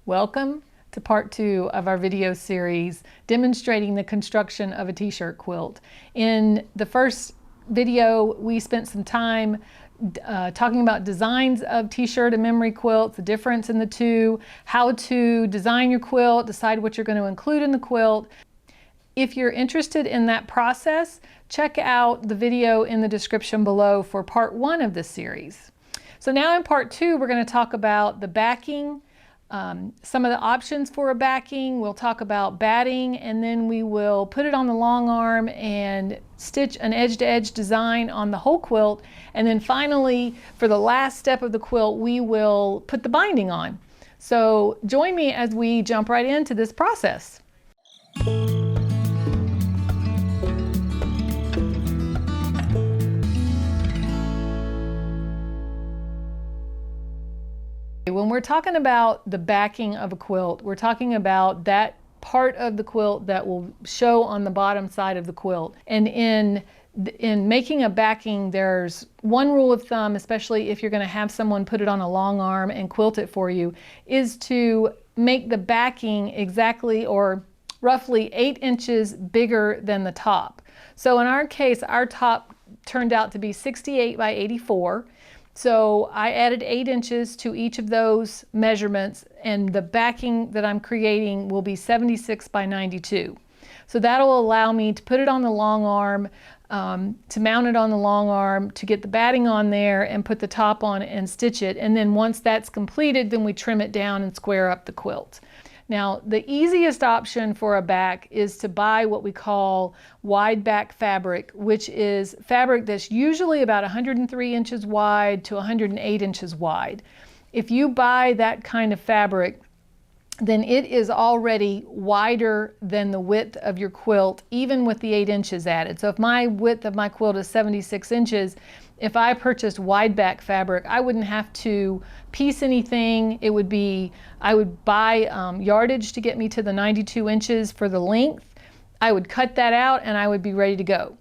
Welcome to part 2 of our video series demonstrating the construction of a t-shirt quilt. In the first video, we spent some time talking about designs of t-shirt and memory quilts, the difference in the two, how to design your quilt, decide what you're going to include in the quilt. If you're interested in that process, check out the video in the description below for part 1 of this series. So now in part 2, we're going to talk about the backing, some of the options for a backing. We'll talk about batting, and then we will put it on the long arm and stitch an edge-to-edge design on the whole quilt. And then finally, for the last step of the quilt, we will put the binding on. So join me as we jump right into this process. When we're talking about the backing of a quilt, we're talking about that part of the quilt that will show on the bottom side of the quilt. And in making a backing, there's one rule of thumb, especially if you're going to have someone put it on a long arm and quilt it for you, is to make the backing exactly or roughly 8 inches bigger than the top. So in our case, our top turned out to be 68 by 84. So I added 8 inches to each of those measurements, and the backing that I'm creating will be 76 by 92. So that'll allow me to put it on the long arm, to mount it on the long arm, to get the batting on there and put the top on and stitch it. And then once that's completed, then we trim it down and square up the quilt. Now, the easiest option for a back is to buy what we call wide back fabric, which is fabric that's usually about 103 inches wide to 108 inches wide. If you buy that kind of fabric, then it is already wider than the width of your quilt, even with the 8 inches added. So if my width of my quilt is 76 inches, if I purchased wide back fabric, I wouldn't have to piece anything. It would be, I would buy yardage to get me to the 92 inches for the length. I would cut that out and I would be ready to go.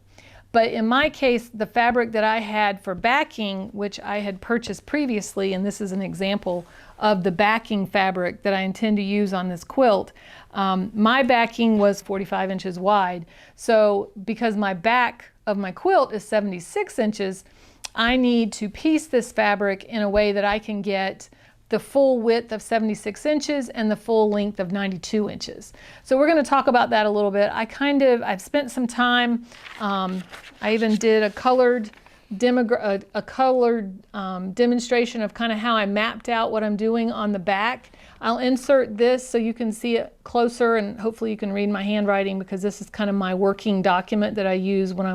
But in my case, the fabric that I had for backing, which I had purchased previously, and this is an example of the backing fabric that I intend to use on this quilt, my backing was 45 inches wide. So because my back of my quilt is 76 inches, I need to piece this fabric in a way that I can get the full width of 76 inches and the full length of 92 inches. So we're going to talk about that a little bit. I've spent some time, I even did a colored demonstration of kind of how I mapped out what I'm doing on the back. I'll insert this so you can see it closer, and hopefully you can read my handwriting, because this is kind of my working document that I use when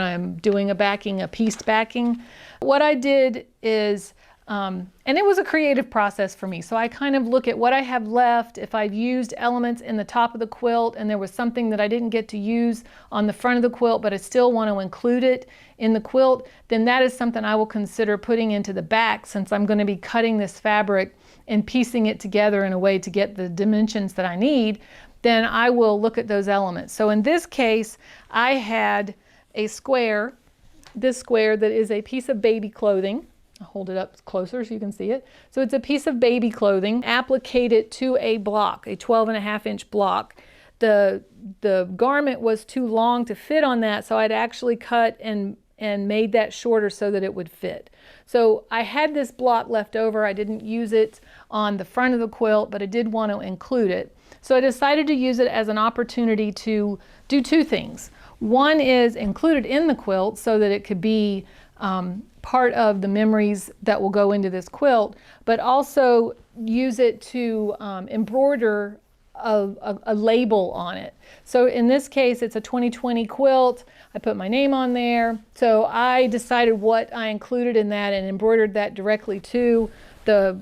I'm doing a backing, a pieced backing. What I did is, and it was a creative process for me, so I kind of look at what I have left. If I've used elements in the top of the quilt and there was something that I didn't get to use on the front of the quilt, but I still want to include it in the quilt, then that is something I will consider putting into the back, since I'm going to be cutting this fabric and piecing it together in a way to get the dimensions that I need. Then I will look at those elements. So in this case, I had a square, this square that is a piece of baby clothing. I'll hold it up closer so you can see it. So it's a piece of baby clothing, applicated to a block, a 12.5-inch block. The garment was too long to fit on that, so I'd actually cut and made that shorter so that it would fit. So I had this block left over. I didn't use it on the front of the quilt, but I did want to include it. So I decided to use it as an opportunity to do two things. One is include it in the quilt so that it could be part of the memories that will go into this quilt, but also use it to embroider a label on it. So in this case, it's a 2020 quilt. I put my name on there. So I decided what I included in that and embroidered that directly to the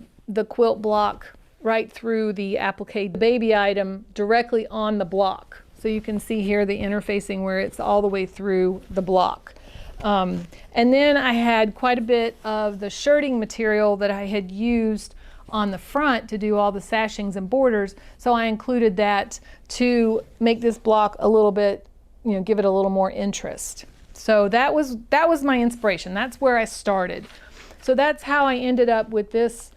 quilt block, right through the applique baby item, directly on the block. So you can see here the interfacing where it's all the way through the block. And then I had quite a bit of the shirting material that I had used on the front to do all the sashings and borders, so I included that to make this block a little bit, give it a little more interest. So that was my inspiration. That's where I started. So that's how I ended up with this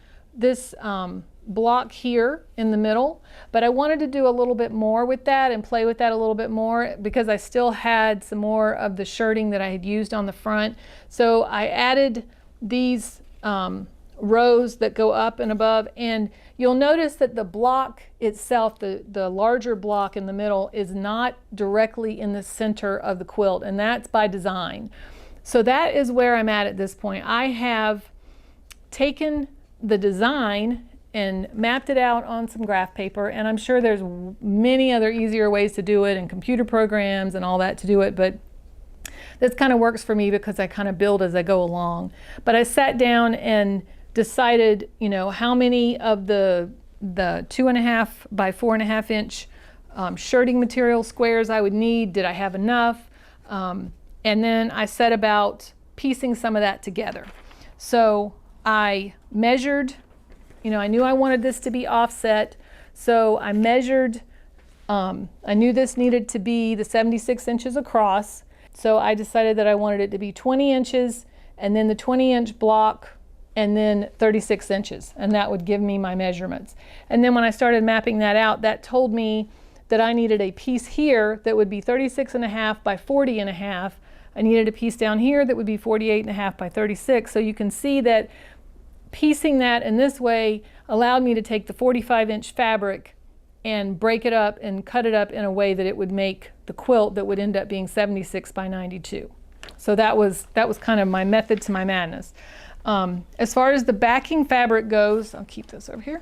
block here in the middle, but I wanted to do a little bit more with that and play with that a little bit more because I still had some more of the shirting that I had used on the front. So I added these rows that go up and above, and you'll notice that the block itself, the larger block in the middle, is not directly in the center of the quilt, and that's by design. So that is where I'm at this point. I have taken the design and mapped it out on some graph paper, and I'm sure there's many other easier ways to do it and computer programs and all that to do it, but this kind of works for me because I kind of build as I go along. But I sat down and decided, you know, how many of the 2.5 by 4.5 inch shirting material squares I would need. Did I have enough? And then I set about piecing some of that together. So I measured, you know, I knew I wanted this to be offset, so I measured, I knew this needed to be the 76 inches across, so I decided that I wanted it to be 20 inches and then the 20-inch block and then 36 inches, and that would give me my measurements. And then when I started mapping that out, that told me that I needed a piece here that would be 36.5 by 40.5. I needed a piece down here that would be 48.5 by 36. So you can see that piecing that in this way allowed me to take the 45-inch fabric and break it up and cut it up in a way that it would make the quilt that would end up being 76 by 92. So that was kind of my method to my madness. As far as the backing fabric goes, I'll keep this over here.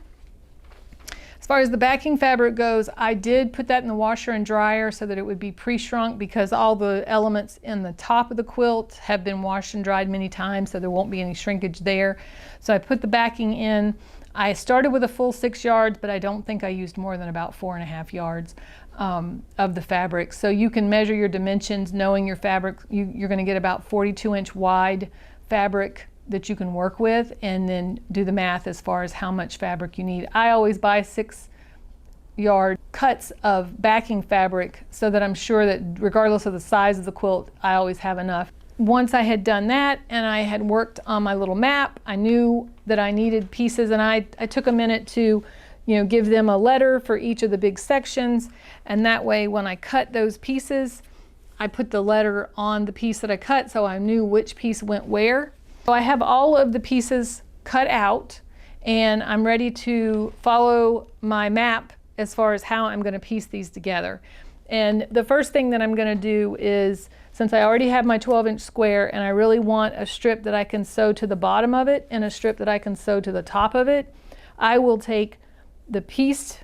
As far as the backing fabric goes, I did put that in the washer and dryer so that it would be pre-shrunk, because all the elements in the top of the quilt have been washed and dried many times, so there won't be any shrinkage there. So I put the backing in. I started with a full 6 yards, but I don't think I used more than about 4.5 yards of the fabric. So you can measure your dimensions knowing your fabric. You're going to get about 42-inch wide fabric that you can work with, and then do the math as far as how much fabric you need. I always buy 6-yard cuts of backing fabric so that I'm sure that regardless of the size of the quilt, I always have enough. Once I had done that and I had worked on my little map, I knew that I needed pieces, and I took a minute to, you know, give them a letter for each of the big sections, and that way when I cut those pieces, I put the letter on the piece that I cut so I knew which piece went where. So I have all of the pieces cut out, and I'm ready to follow my map as far as how I'm going to piece these together. And the first thing that I'm going to do is, since I already have my 12-inch square and I really want a strip that I can sew to the bottom of it and a strip that I can sew to the top of it, I will take the pieced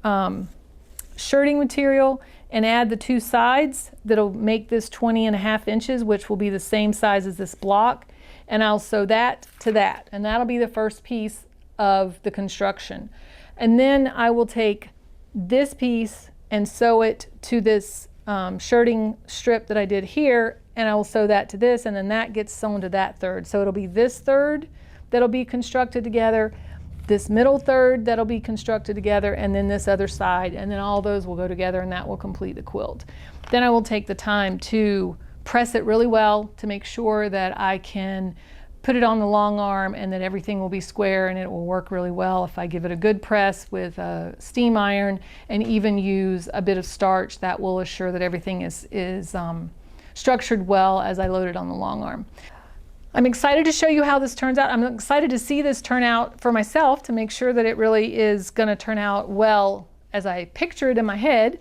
shirting material and add the two sides that'll make this 20.5 inches, which will be the same size as this block. And I'll sew that to that, and that'll be the first piece of the construction. And then I will take this piece and sew it to this shirting strip that I did here, and I will sew that to this, and then that gets sewn to that third. So it'll be this third that'll be constructed together, this middle third that'll be constructed together, and then this other side, and then all those will go together, and that will complete the quilt. Then I will take the time to press it really well to make sure that I can put it on the long arm and that everything will be square, and it will work really well if I give it a good press with a steam iron and even use a bit of starch. That will assure that everything is structured well as I load it on the long arm. I'm excited to show you how this turns out. I'm excited to see this turn out for myself to make sure that it really is going to turn out well as I picture it in my head.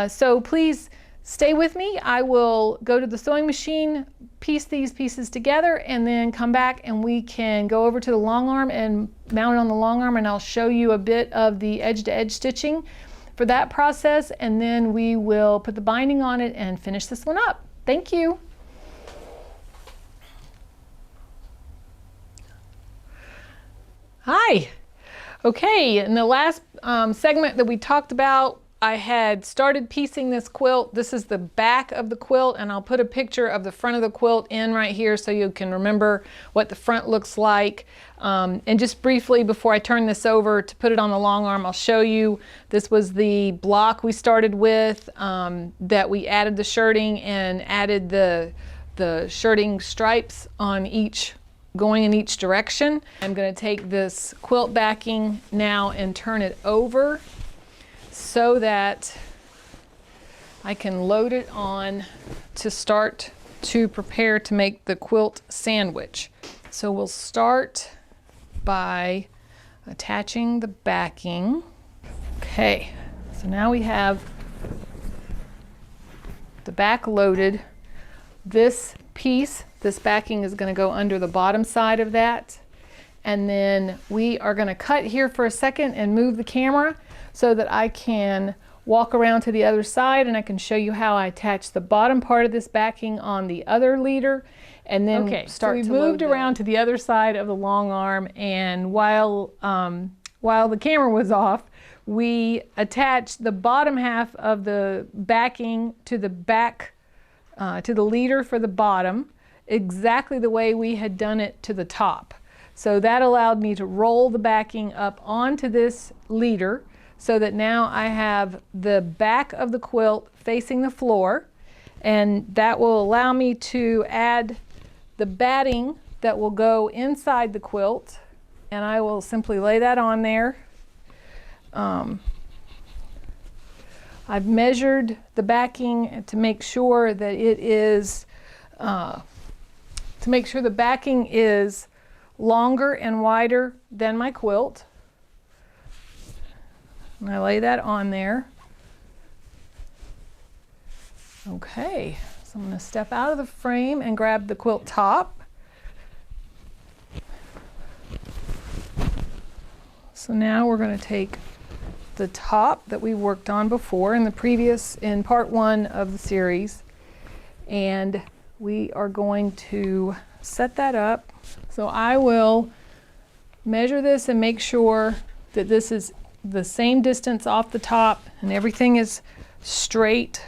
So please stay with me. I will go to the sewing machine, piece these pieces together, and then come back and we can go over to the long arm and mount it on the long arm, and I'll show you a bit of the edge-to-edge stitching for that process, and then we will put the binding on it and finish this one up. Thank you. Hi. Okay, in the last segment that we talked about, I had started piecing this quilt. This is the back of the quilt, and I'll put a picture of the front of the quilt in right here so you can remember what the front looks like. And just briefly before I turn this over to put it on the long arm, I'll show you, this was the block we started with, that we added the shirting and added the shirting stripes on each going in each direction. I'm going to take this quilt backing now and turn it over so that I can load it on to start to prepare to make the quilt sandwich. So we'll start by attaching the backing. Okay, so now we have the back loaded. This piece, this backing is going to go under the bottom side of that. And then we are going to cut here for a second and move the camera so that I can walk around to the other side and I can show you how I attach the bottom part of this backing on the other leader and then start to load. So we moved around to the other side of the long arm, and while the camera was off, we attached the bottom half of the backing to the back, to the leader for the bottom, exactly the way we had done it to the top. So that allowed me to roll the backing up onto this leader so that now I have the back of the quilt facing the floor, and that will allow me to add the batting that will go inside the quilt, and I will simply lay that on there. I've measured the backing to make sure that it is, to make sure the backing is longer and wider than my quilt. And I lay that on there. Okay, so I'm going to step out of the frame and grab the quilt top. So now we're going to take the top that we worked on before in part 1 of the series, and we are going to set that up. So I will measure this and make sure that this is the same distance off the top and everything is straight.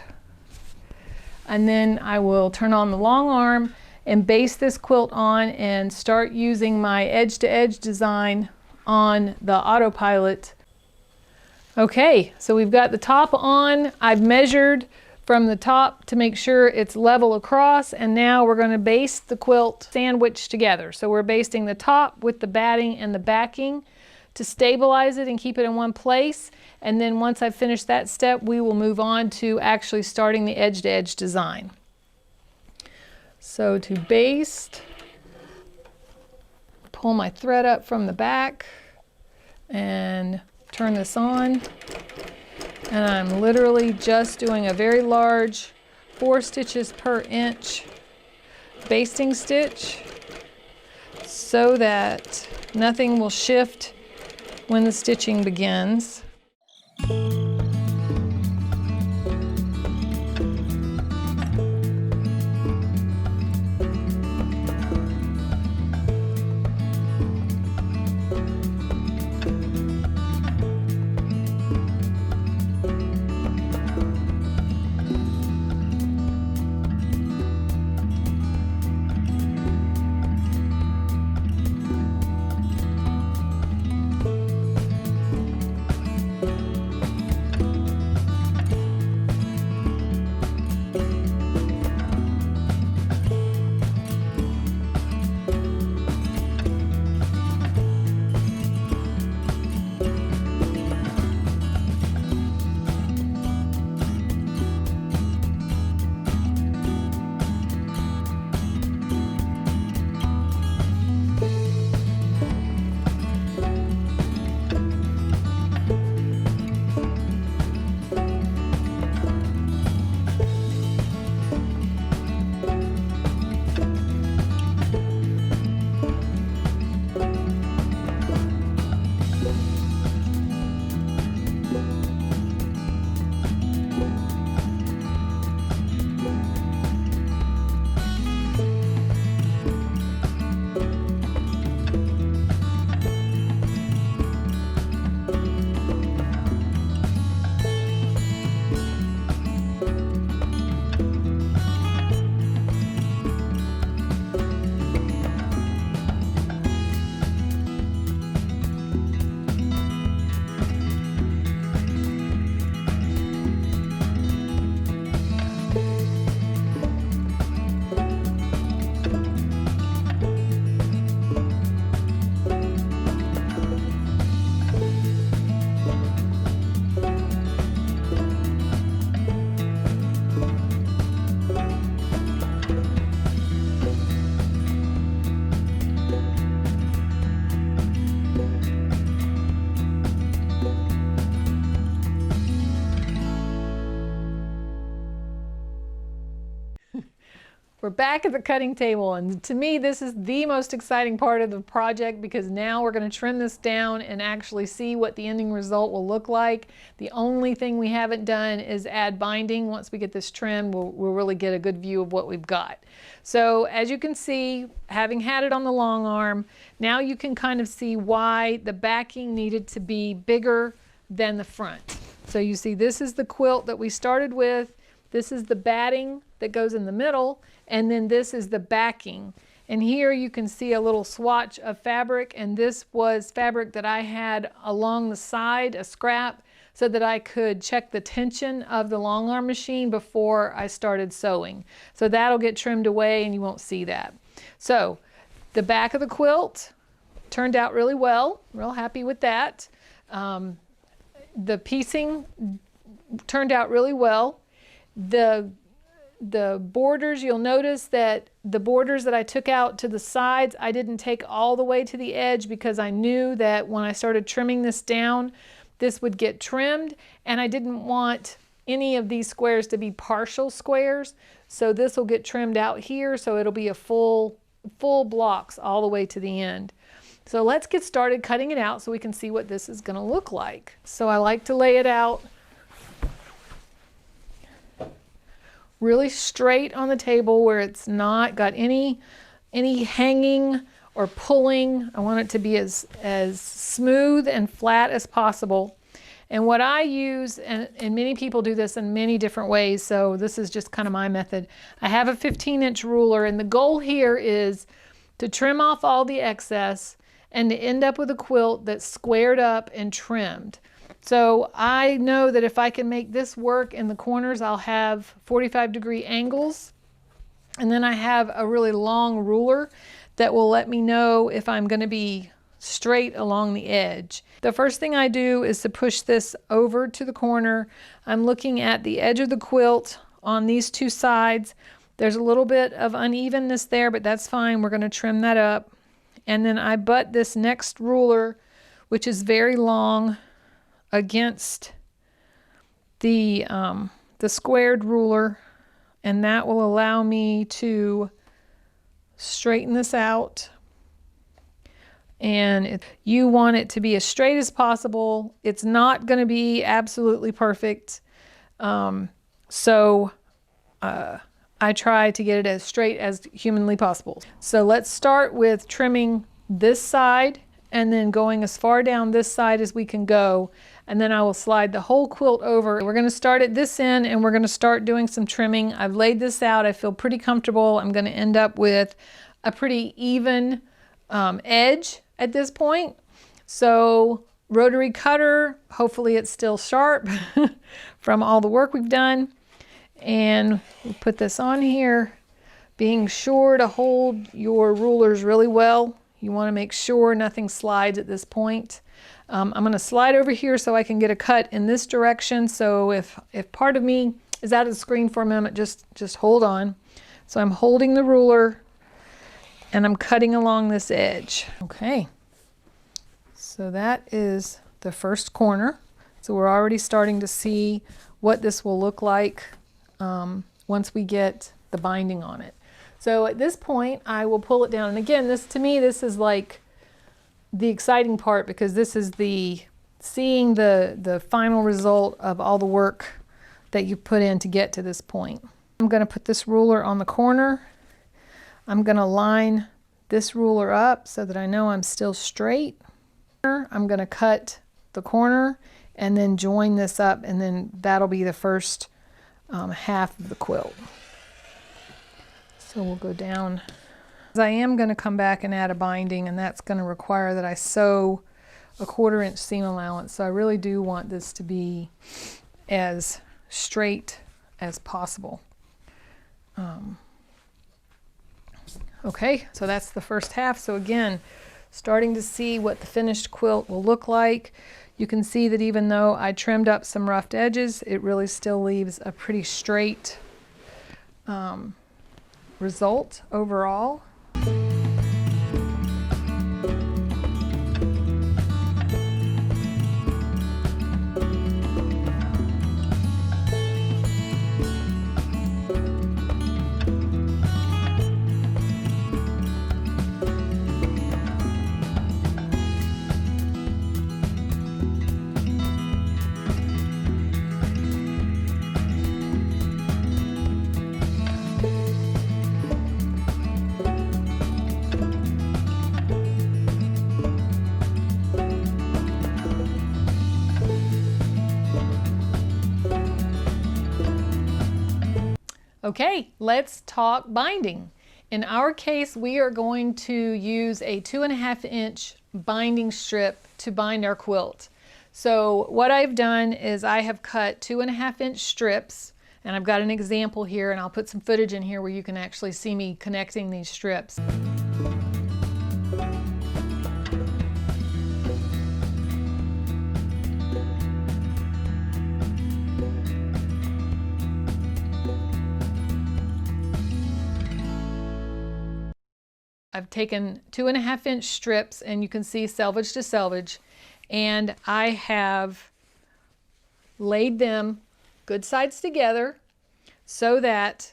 And then I will turn on the long arm and base this quilt on and start using my edge to edge design on the autopilot. Okay, so we've got the top on. I've measured from the top to make sure it's level across, and now we're going to base the quilt sandwich together. So we're basting the top with the batting and the backing to stabilize it and keep it in one place. And then once I've finished that step, we will move on to actually starting the edge to edge design. So to baste, pull my thread up from the back and turn this on. And I'm literally just doing a very large 4 stitches per inch basting stitch so that nothing will shift when the stitching begins. We're back at the cutting table, and to me this is the most exciting part of the project because now we're going to trim this down and actually see what the ending result will look like. The only thing we haven't done is add binding. Once we get this trimmed, we'll really get a good view of what we've got. So as you can see, having had it on the long arm, now you can kind of see why the backing needed to be bigger than the front. So you see this is the quilt that we started with, this is the batting that goes in the middle, and then this is the backing. And here you can see a little swatch of fabric, and this was fabric that I had along the side, a scrap, so that I could check the tension of the long arm machine before I started sewing. So that'll get trimmed away and you won't see that. So the back of the quilt turned out really well, real happy with that. The piecing turned out really well. The borders, you'll notice that the borders that I took out to the sides, I didn't take all the way to the edge because I knew that when I started trimming this down, this would get trimmed, and I didn't want any of these squares to be partial squares. So this will get trimmed out here, so it'll be a full blocks all the way to the end. So let's get started cutting it out so we can see what this is going to look like. So I like to lay it out really straight on the table where it's not got any hanging or pulling. I want it to be as smooth and flat as possible. And what I use, and many people do this in many different ways, so this is just kind of my method. I have a 15-inch ruler, and the goal here is to trim off all the excess and to end up with a quilt that's squared up and trimmed. So I know that if I can make this work in the corners, I'll have 45-degree angles. And then I have a really long ruler that will let me know if I'm going to be straight along the edge. The first thing I do is to push this over to the corner. I'm looking at the edge of the quilt on these two sides. There's a little bit of unevenness there, but that's fine. We're going to trim that up. And then I butt this next ruler, which is very long, against the squared ruler, and that will allow me to straighten this out. And you want it to be as straight as possible. It's not going to be absolutely perfect. I try to get it as straight as humanly possible. So let's start with trimming this side and then going as far down this side as we can go. And then I will slide the whole quilt over. We're going to start at this end and we're going to start doing some trimming. I've laid this out. I feel pretty comfortable. I'm going to end up with a pretty even edge at this point. So rotary cutter, hopefully it's still sharp from all the work we've done. And we'll put this on here, being sure to hold your rulers really well. You want to make sure nothing slides at this point. I'm going to slide over here so I can get a cut in this direction. So if part of me is out of the screen for a moment, just hold on. So I'm holding the ruler and I'm cutting along this edge. Okay, so that is the first corner. So we're already starting to see what this will look like once we get the binding on it. So at this point, I will pull it down. And again, to me, this is like the exciting part because this is seeing the final result of all the work that you put in to get to this point. I'm going to put this ruler on the corner. I'm going to line this ruler up so that I know I'm still straight. I'm going to cut the corner and then join this up, and then that'll be the first half of the quilt. So we'll go down. I am going to come back and add a binding, and that's going to require that I sew a 1/4 inch seam allowance. So I really do want this to be as straight as possible. Okay, so that's the first half. So again, starting to see what the finished quilt will look like. You can see that even though I trimmed up some roughed edges, it really still leaves a pretty straight result overall. Okay, let's talk binding. In our case, we are going to use a 2.5 inch binding strip to bind our quilt. So what I've done is I have cut 2.5 inch strips, and I've got an example here, and I'll put some footage in here where you can actually see me connecting these strips. I've taken 2.5 inch strips, and you can see selvage to selvage, and I have laid them good sides together so that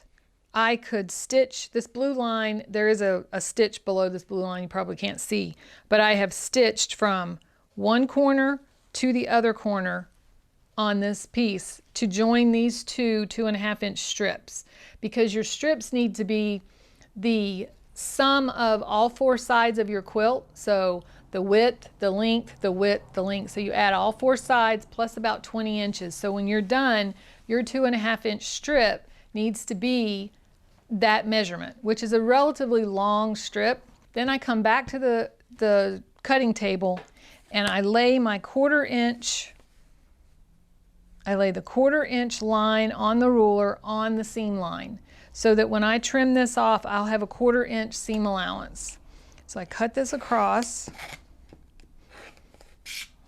I could stitch this blue line. There is a stitch below this blue line you probably can't see, but I have stitched from one corner to the other corner on this piece to join these two 2.5 inch strips, because your strips need to be the sum of all 4 sides of your quilt. So the width, the length, the width, the length. So you add all 4 sides plus about 20 inches. So when you're done, your 2.5 inch strip needs to be that measurement, which is a relatively long strip. Then I come back to the cutting table and I lay my the 1/4 inch line on the ruler on the seam line, so that when I trim this off, I'll have a 1/4 inch seam allowance. So I cut this across.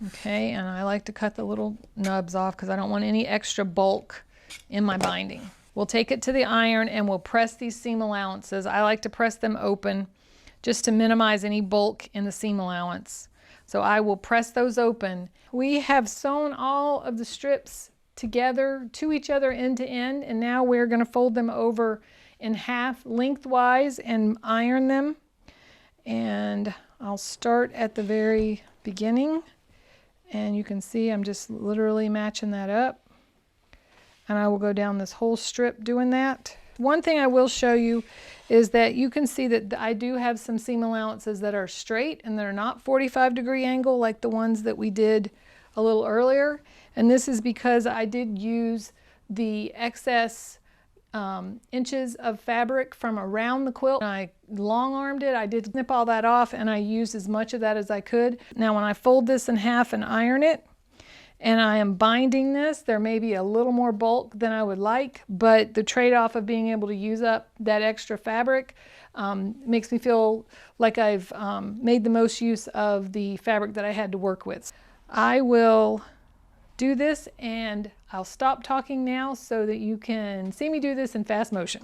Okay, and I like to cut the little nubs off because I don't want any extra bulk in my binding. We'll take it to the iron and we'll press these seam allowances. I like to press them open just to minimize any bulk in the seam allowance. So I will press those open. We have sewn all of the strips together to each other end to end, and now we're going to fold them over in half lengthwise and iron them. And I'll start at the very beginning, and you can see I'm just literally matching that up, and I will go down this whole strip doing that. One thing I will show you is that you can see that I do have some seam allowances that are straight and they're not 45-degree angle like the ones that we did a little earlier. And this is because I did use the excess inches of fabric from around the quilt. I long-armed it. I did snip all that off, and I used as much of that as I could. Now when I fold this in half and iron it, and I am binding this, there may be a little more bulk than I would like, but the trade-off of being able to use up that extra fabric makes me feel like I've made the most use of the fabric that I had to work with. I will do this, and I'll stop talking now so that you can see me do this in fast motion.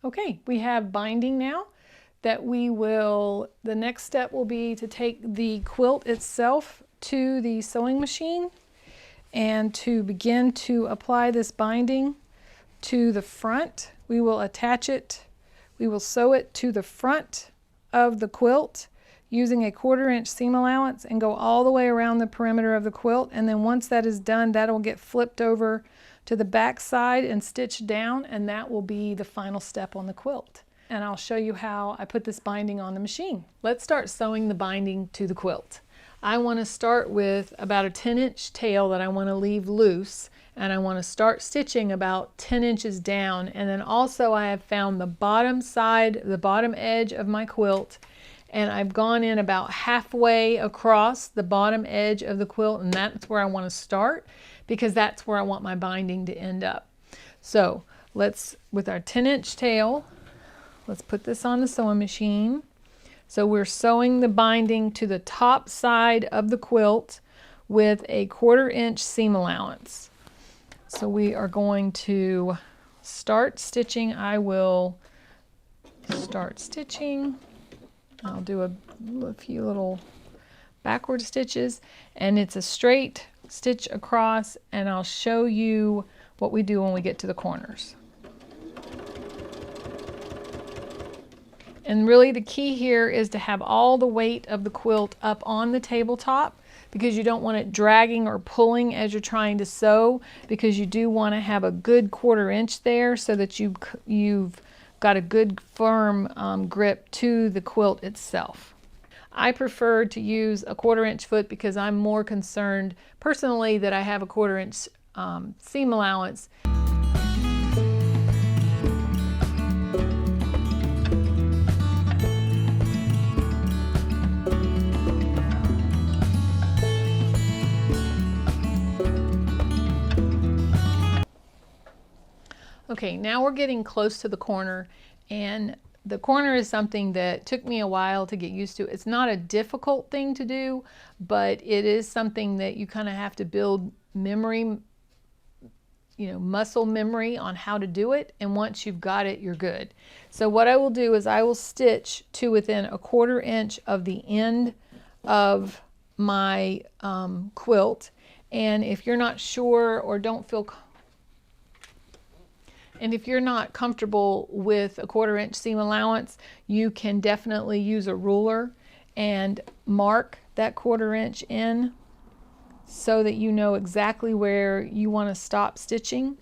Okay, we have binding now that the next step will be to take the quilt itself to the sewing machine and to begin to apply this binding to the front. We will attach it, we will sew it to the front of the quilt using a 1/4 inch seam allowance and go all the way around the perimeter of the quilt. And then once that is done, that will get flipped over to the back side and stitched down, and that will be the final step on the quilt. And I'll show you how I put this binding on the machine. Let's start sewing the binding to the quilt. I want to start with about a 10-inch tail that I want to leave loose, and I want to start stitching about 10 inches down. And then also I have found the bottom side, the bottom edge of my quilt, and I've gone in about halfway across the bottom edge of the quilt, and that's where I want to start because that's where I want my binding to end up. So with our 10-inch tail, let's put this on the sewing machine. So we're sewing the binding to the top side of the quilt with a 1/4 inch seam allowance. So we are going to start stitching, I will start stitching. I'll do a few little backward stitches, and it's a straight stitch across, and I'll show you what we do when we get to the corners. And really the key here is to have all the weight of the quilt up on the tabletop, because you don't want it dragging or pulling as you're trying to sew, because you do want to have a good 1/4 inch there so that you've got a good firm grip to the quilt itself. I prefer to use a 1/4 inch foot because I'm more concerned personally that I have a 1/4 inch seam allowance. Okay, now we're getting close to the corner, and the corner is something that took me a while to get used to. It's not a difficult thing to do, but it is something that you kind of have to build memory, muscle memory on how to do it, and once you've got it, you're good. So what I will do is I will stitch to within a 1/4 inch of the end of my quilt, and if you're not sure or don't feel And if you're not comfortable with a 1/4 inch seam allowance, you can definitely use a ruler and mark that 1/4 inch in so that you know exactly where you want to stop stitching.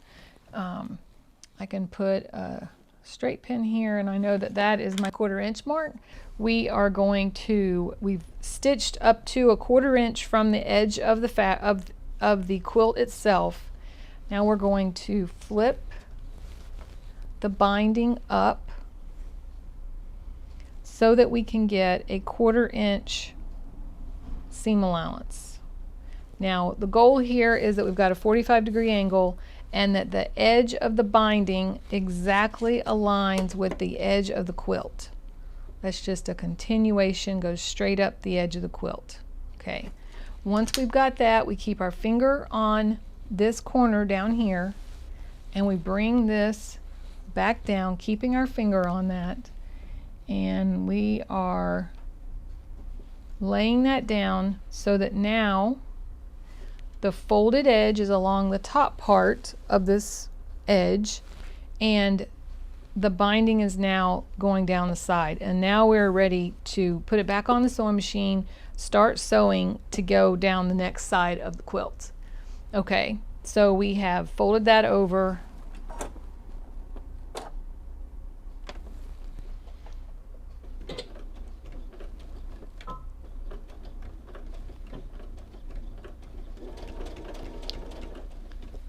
I can put a straight pin here, and I know that that is my 1/4 inch mark. We've stitched up to a 1/4 inch from the edge of the quilt itself. Now we're going to flip the binding up so that we can get a 1/4 inch seam allowance. Now the goal here is that we've got a 45-degree angle and that the edge of the binding exactly aligns with the edge of the quilt. That's just a continuation, goes straight up the edge of the quilt. Okay, once we've got that, we keep our finger on this corner down here, and we bring this back down, keeping our finger on that, and we are laying that down so that now the folded edge is along the top part of this edge, and the binding is now going down the side, and now we're ready to put it back on the sewing machine, start sewing to go down the next side of the quilt. Okay, so we have folded that over.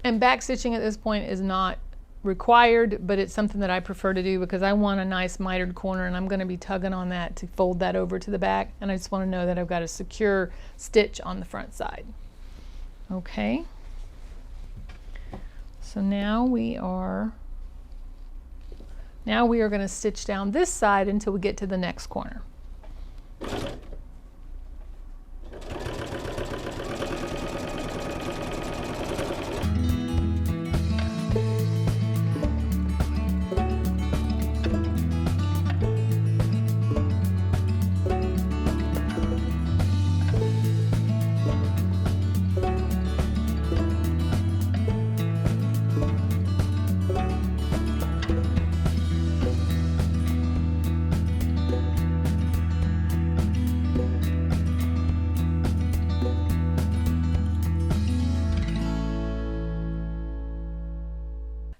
And back stitching at this point is not required, but it's something that I prefer to do because I want a nice mitered corner, and I'm going to be tugging on that to fold that over to the back, and I just want to know that I've got a secure stitch on the front side. Okay, so now we are going to stitch down this side until we get to the next corner.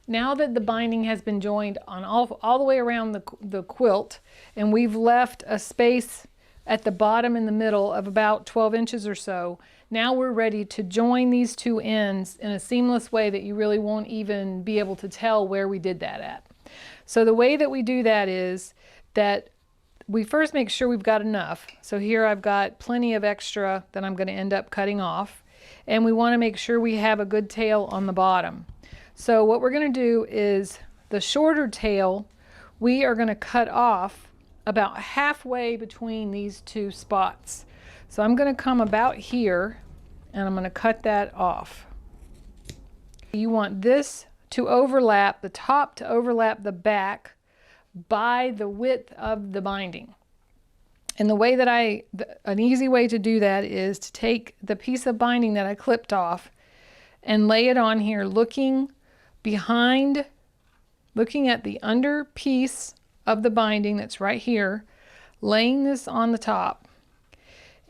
Now that the binding has been joined on all the way around the quilt, and we've left a space at the bottom in the middle of about 12 inches or so, now we're ready to join these two ends in a seamless way that you really won't even be able to tell where we did that at. So the way that we do that is that we first make sure we've got enough. So here I've got plenty of extra that I'm going to end up cutting off, and we want to make sure we have a good tail on the bottom. So what we're going to do is the shorter tail, we are going to cut off about halfway between these two spots. So I'm going to come about here, and I'm going to cut that off. You want this to overlap the top, to overlap the back by the width of the binding. And the way that an easy way to do that is to take the piece of binding that I clipped off and lay it on here, looking behind, looking at the under piece of the binding that's right here, laying this on the top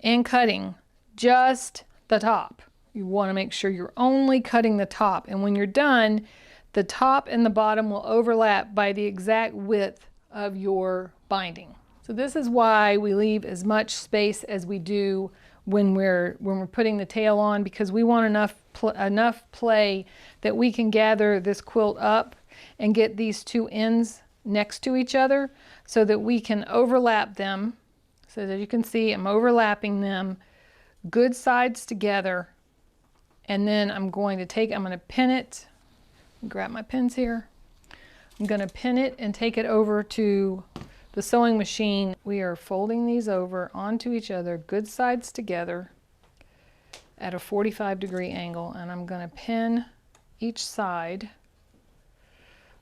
and cutting just the top. You want to make sure you're only cutting the top, and when you're done, the top and the bottom will overlap by the exact width of your binding. So this is why we leave as much space as we do when we're putting the tail on, because we want enough play that we can gather this quilt up and get these two ends next to each other so that we can overlap them. So that you can see I'm overlapping them, good sides together, and then I'm going to pin it, grab my pins here. I'm going to pin it and take it over to the sewing machine. We are folding these over onto each other, good sides together at a 45-degree angle, and I'm going to pin each side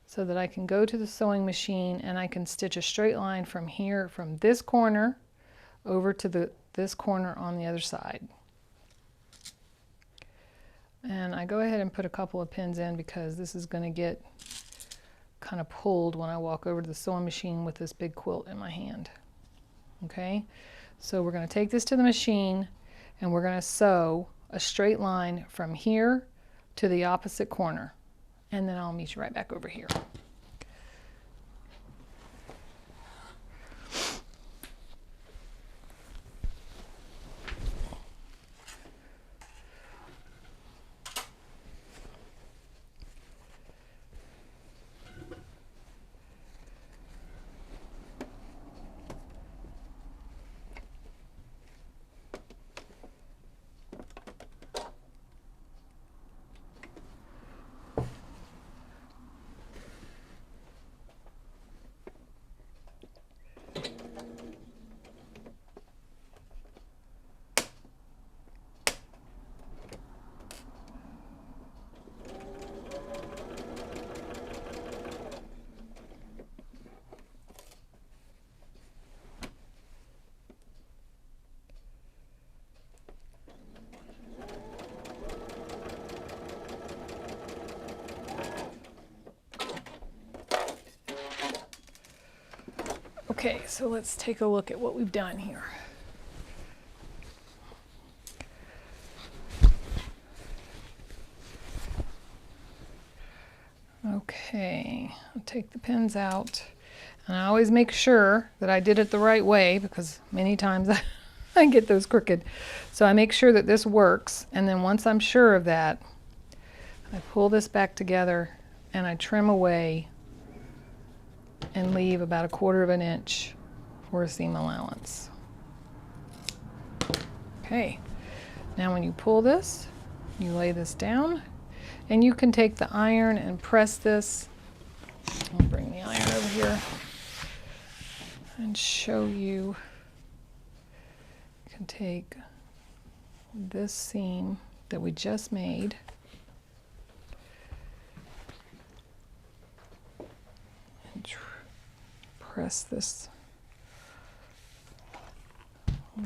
so that I can go to the sewing machine and I can stitch a straight line from here, from this corner over to this corner on the other side. And I go ahead and put a couple of pins in because this is going to get kind of pulled when I walk over to the sewing machine with this big quilt in my hand. Okay, so we're going to take this to the machine and we're going to sew a straight line from here to the opposite corner, and then I'll meet you right back over here. Okay, so let's take a look at what we've done here. Okay, I'll take the pins out, and I always make sure that I did it the right way because many times I get those crooked. So I make sure that this works, and then once I'm sure of that, I pull this back together and I trim away and leave about 1/4 of an inch for a seam allowance. Okay, now when you pull this, you lay this down, and you can take the iron and press this. I'll bring the iron over here and show you. You can take this seam that we just made and press this.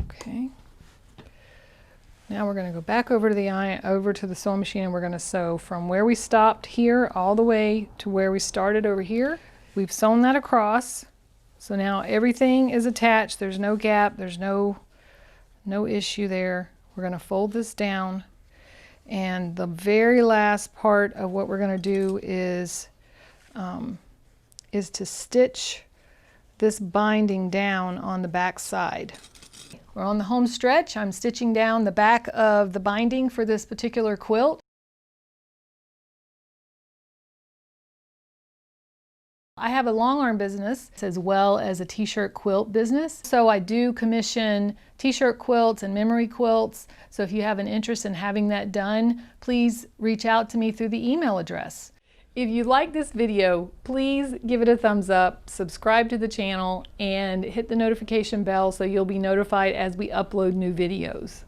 Okay. Now we're going to go back over to the sewing machine, and we're going to sew from where we stopped here all the way to where we started over here. We've sewn that across, so now everything is attached. There's no gap. There's no issue there. We're going to fold this down, and the very last part of what we're going to do is to stitch this binding down on the back side. We're on the home stretch. I'm stitching down the back of the binding for this particular quilt. I have a long arm business as well as a t-shirt quilt business. So I do commission t-shirt quilts and memory quilts. So if you have an interest in having that done, please reach out to me through the email address. If you like this video, please give it a thumbs up, subscribe to the channel, and hit the notification bell so you'll be notified as we upload new videos.